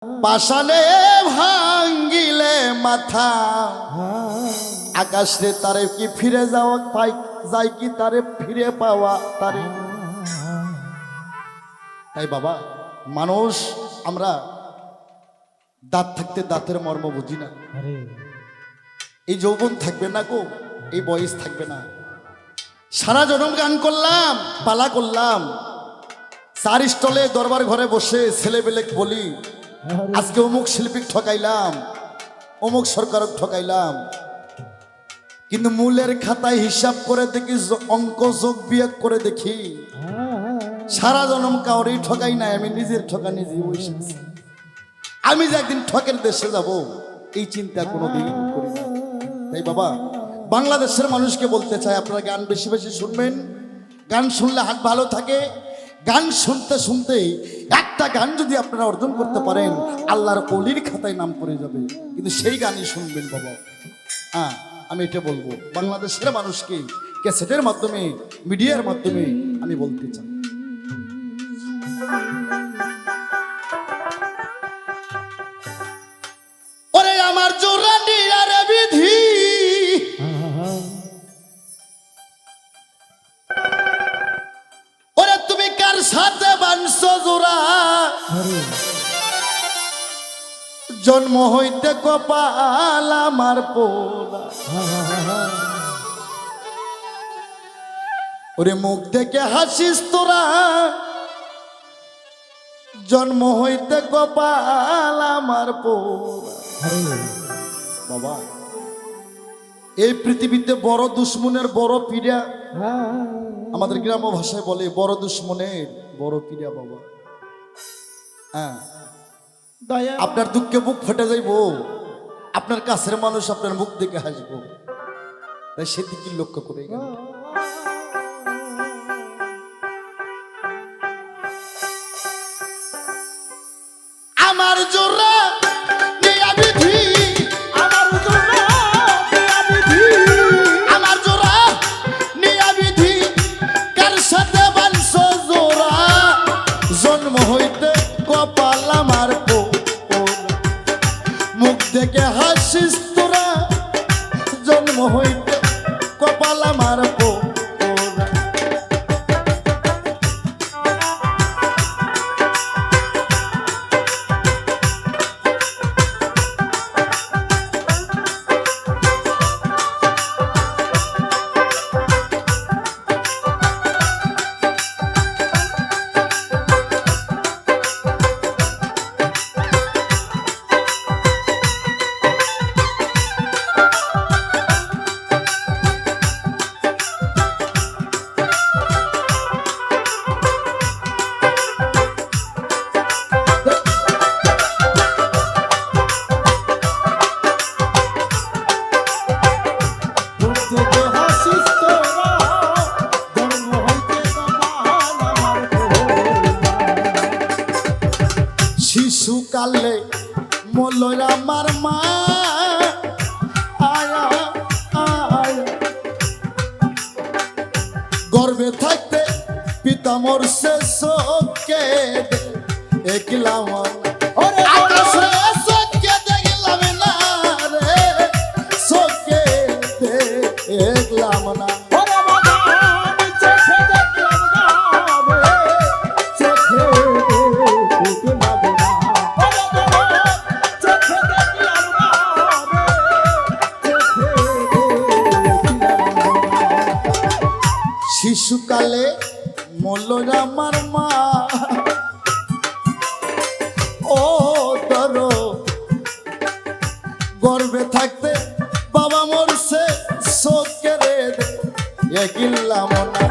পাশানে ভাঙ্গিলে মাথা আকাশ রে তারে কি ফিরে যাওয়া পাই যায় কি তারে ফিরে পাওয়া তারে। তাই বাবা মানুষ আমরা দাঁত থাকতে দাঁতের মর্ম বুঝি না। এই যৌবন থাকবে না গো, এই বয়স থাকবে না। সারা জনম গান করলাম, পালা করলাম, চার স্টলে দরবার ঘরে বসে ছেলেবেলে বলি আজকে অমুক শিল্পী ঠকাইলাম, অমুক সরকারক ঠকাইলাম, কিন্তু মূলের খাতায় হিসাব করে দেখি, অঙ্ক যোগ বিয়োগ করে দেখি সারা জনম কাউরেই ঠকাই নাই, আমি নিজের ঠকা নিজেই বসে আছি। আমি যে একদিন ঠকের দেশে যাব এই চিন্তা কোনোদিন করি না। তাই বাবা বাংলাদেশের মানুষকে বলতে চাই, আপনারা গান বেশি বেশি শুনবেন। গান শুনলে হাত ভালো থাকে। গান শুনতে শুনতে একটা গান যদি আপনারা অর্জন করতে পারেন আল্লাহর ওলির খাতায় নাম পড়ে যাবে, কিন্তু সেই গানই শুনবেন বাবা। হ্যাঁ আমি এটা বলবো বাংলাদেশের মানুষকে, ক্যাসেটের মাধ্যমে মিডিয়ার মাধ্যমে আমি বলতে চাই। ওরে আমার জোরানি আর বিধি, ওরে তুমি কার সাথে বানছো জোড়া, জন্ম হইতে কপাল আমার পোড়া। ওরে মুখ থেকে হাসিস তোরা, জন্ম হইতে কপাল আমার পোড়া। বাবা এই পৃথিবীতে বড় দুশ্মনের বড় পীড়া, আমাদের গ্রাম্য ভাষায় বলে বড় দুশ্মনের বড় পীড়া বাবা। হ্যাঁ আপনার দুঃখে বুক ফেটে যাইব, আপনার কাছের মানুষ আপনার মুখ দেখে হাসবো, তাই সেদিকে লক্ষ্য করে আমার জোড়া নিয়া বিধি, আমার জোড়া নিয়া বিধি, কার সাথে বানছো জোড়া, জন্ম হইতে কপাল আমার পোড়া। মুখ দেখে হাসিস তোরা, জন্ম হইতে কপাল আমার পোড়া। শিশুকালে মলয় আমার মা, আয়া আয়া গর্ভে থাকতে পিতা মরছে শোকে একলাম, আকাশে শোকে দেখলাম না রে, শোকে দেখলাম না। শিশুকালে মলয় আমার মা, ও তোর গর্ভে থাকতে বাবা মরছে শোকে রে একলাম না।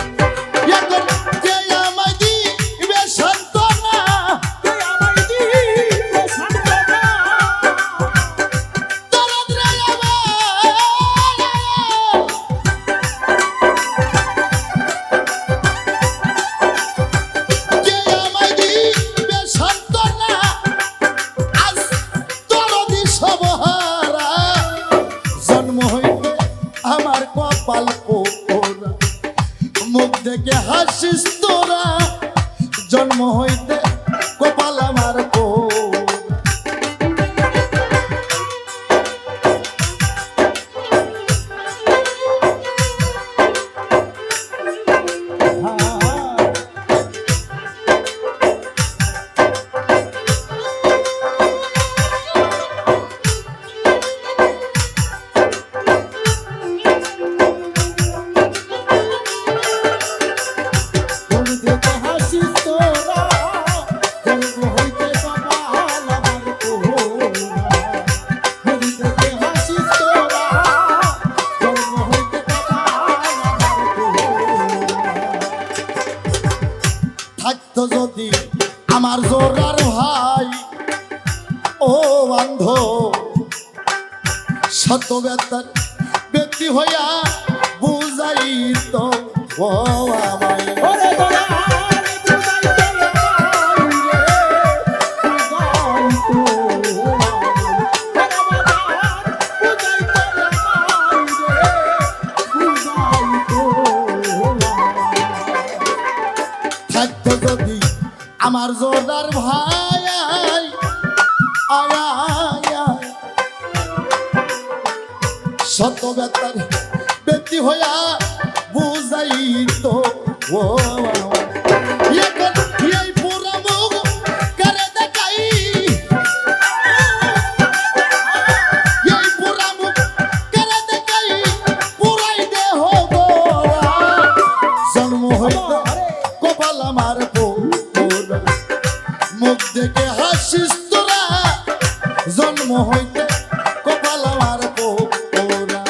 এখন কে আমায় দিবে সান্ত্বনা, দরদ রে আমার কপাল পোড়া। মুখ দেখে হাসিস তোরা, জন্ম হইতে কপাল আমার পোড়া। ও অন্ধ শত ব্যথার ব্যক্তি হইয়া বুঝাই তো ও আমায় থাকতো যদি আমার জোরদার ভাই আয়া শত ব্যথার ব্যক্তি হইয়া বুঝাই তো ও এখন এই পুরা মুখ করে দেখাই এই পুরা মুখ করে দেখাই পুরাই দেহ গোরা জন্ম হইতে কপাল আমার পোরা মুখ দেখে হাসিস তোরা জন্ম হইতে কপাল আমার পোরা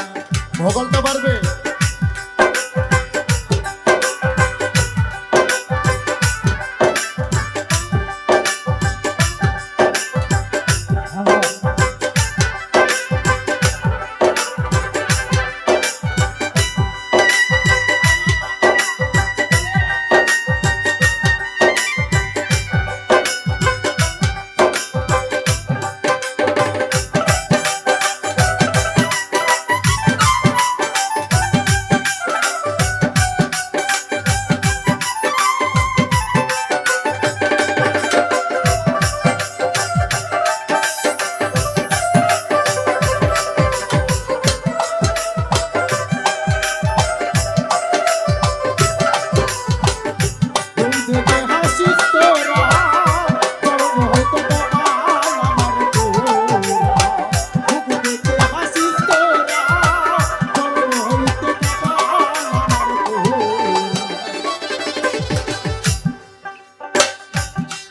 ভগলটা পারবে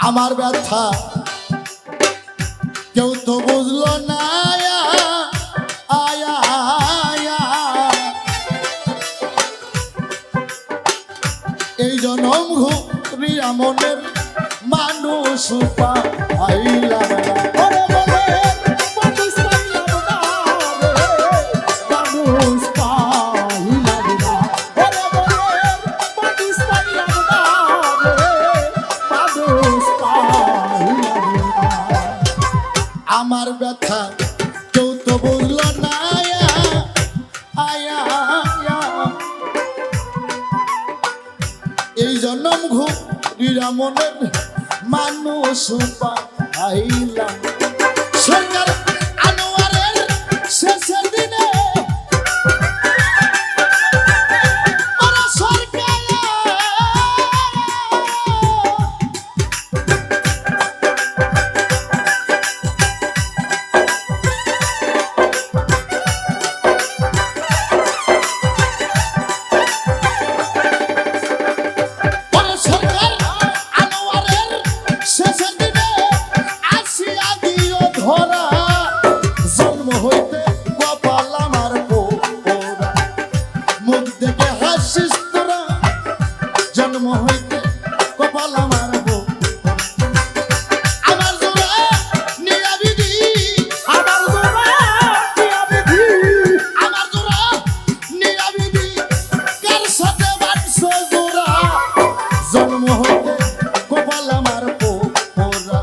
আমার ব্যথা কেউ তো বুঝলো না আয়া এই জনম ঘুরিয়া মনের মানুষ পাইলাম আমার ব্যথা কেউ তো বুঝলো না আয়া এই জন্ম ঘুরিয়া মনের মানুষ পাইলাম সরকার আনোয়ারের শেষের দিনে জন্ম হইতে কপাল আমার আমার জোড়া নিয়াবিদি আমার জোড়া নিয়াবিদি কার সাথে বাঁচছে জোড়া জন্ম হইতে কপাল আমার পোরা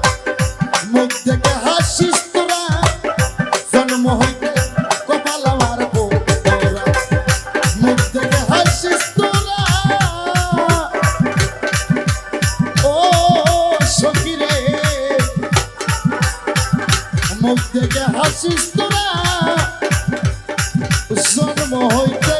মুখ থেকে হাসিস তোরা জন্ম হইতে কপাল আমার পোরা মুখ থেকে হাসিস তোরা মুখ থেকে হাসিস তোরা জন্ম হইতে